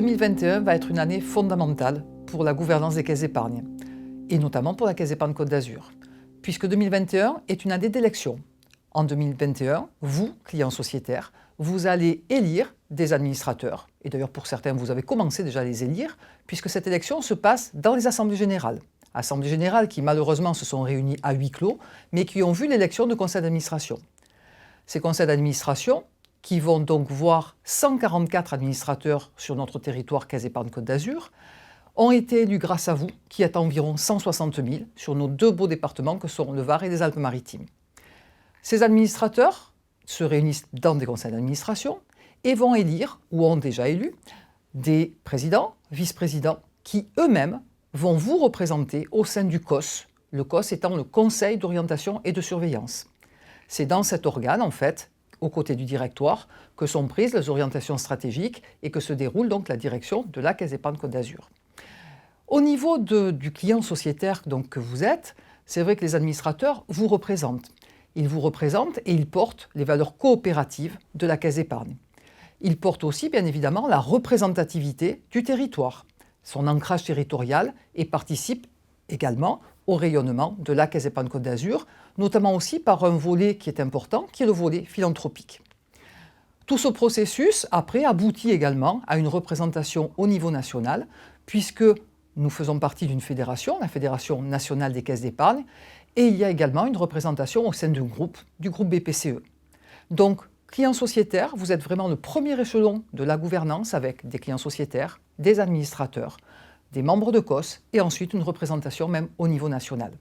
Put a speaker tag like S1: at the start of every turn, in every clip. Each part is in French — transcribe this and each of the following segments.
S1: 2021 va être une année fondamentale pour la gouvernance des caisses d'épargne, et notamment pour la Caisse d'épargne Côte d'Azur, puisque 2021 est une année d'élection. En 2021, vous, clients sociétaires, vous allez élire des administrateurs, et d'ailleurs pour certains vous avez commencé déjà à les élire, puisque cette élection se passe dans les assemblées générales. Assemblées générales qui malheureusement se sont réunies à huis clos, mais qui ont vu l'élection de conseils d'administration. Ces conseils d'administration, qui vont donc voir 144 administrateurs sur notre territoire Caisse d'épargne Côte d'Azur, ont été élus grâce à vous, qui êtes environ 160 000 sur nos deux beaux départements que sont le Var et les Alpes-Maritimes. Ces administrateurs se réunissent dans des conseils d'administration et vont élire, ou ont déjà élu, des présidents, vice-présidents, qui eux-mêmes vont vous représenter au sein du COS, le COS étant le Conseil d'orientation et de surveillance. C'est dans cet organe, en fait, aux côtés du directoire, que sont prises les orientations stratégiques et que se déroule donc la direction de la Caisse d'épargne Côte d'Azur. Au niveau du client sociétaire donc, que vous êtes, c'est vrai que les administrateurs vous représentent. Ils vous représentent et ils portent les valeurs coopératives de la Caisse d'épargne. Ils portent aussi, bien évidemment, la représentativité du territoire, son ancrage territorial et participent également au rayonnement de la Caisse d'épargne Côte d'Azur, notamment aussi par un volet qui est important, qui est le volet philanthropique. Tout ce processus, après, aboutit également à une représentation au niveau national, puisque nous faisons partie d'une fédération, la Fédération nationale des caisses d'épargne, et il y a également une représentation au sein du groupe BPCE. Donc, clients sociétaires, vous êtes vraiment le premier échelon de la gouvernance avec des clients sociétaires, des administrateurs, des membres de COS et ensuite une représentation même au niveau national.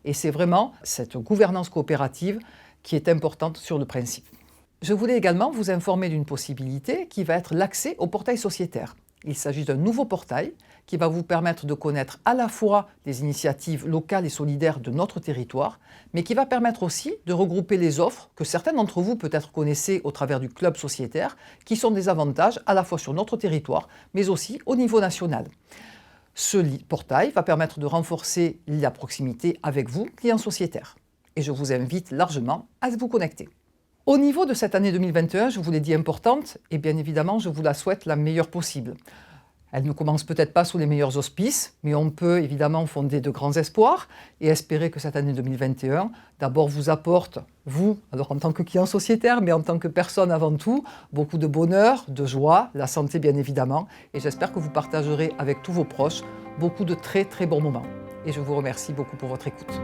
S1: Et c'est vraiment cette gouvernance coopérative qui est importante sur le principe. Je voulais également vous informer d'une possibilité qui va être l'accès au portail sociétaire. Il s'agit d'un nouveau portail qui va vous permettre de connaître à la fois les initiatives locales et solidaires de notre territoire, mais qui va permettre aussi de regrouper les offres que certains d'entre vous peut-être connaissez au travers du club sociétaire, qui sont des avantages à la fois sur notre territoire, mais aussi au niveau national. Ce portail va permettre de renforcer la proximité avec vous, clients sociétaires. Et je vous invite largement à vous connecter. Au niveau de cette année 2021, je vous l'ai dit importante, et bien évidemment, je vous la souhaite la meilleure possible. Elle ne commence peut-être pas sous les meilleurs auspices, mais on peut évidemment fonder de grands espoirs et espérer que cette année 2021, d'abord vous apporte, vous, alors en tant que client sociétaire, mais en tant que personne avant tout, beaucoup de bonheur, de joie, la santé bien évidemment, et j'espère que vous partagerez avec tous vos proches beaucoup de très très bons moments. Et je vous remercie beaucoup pour votre écoute.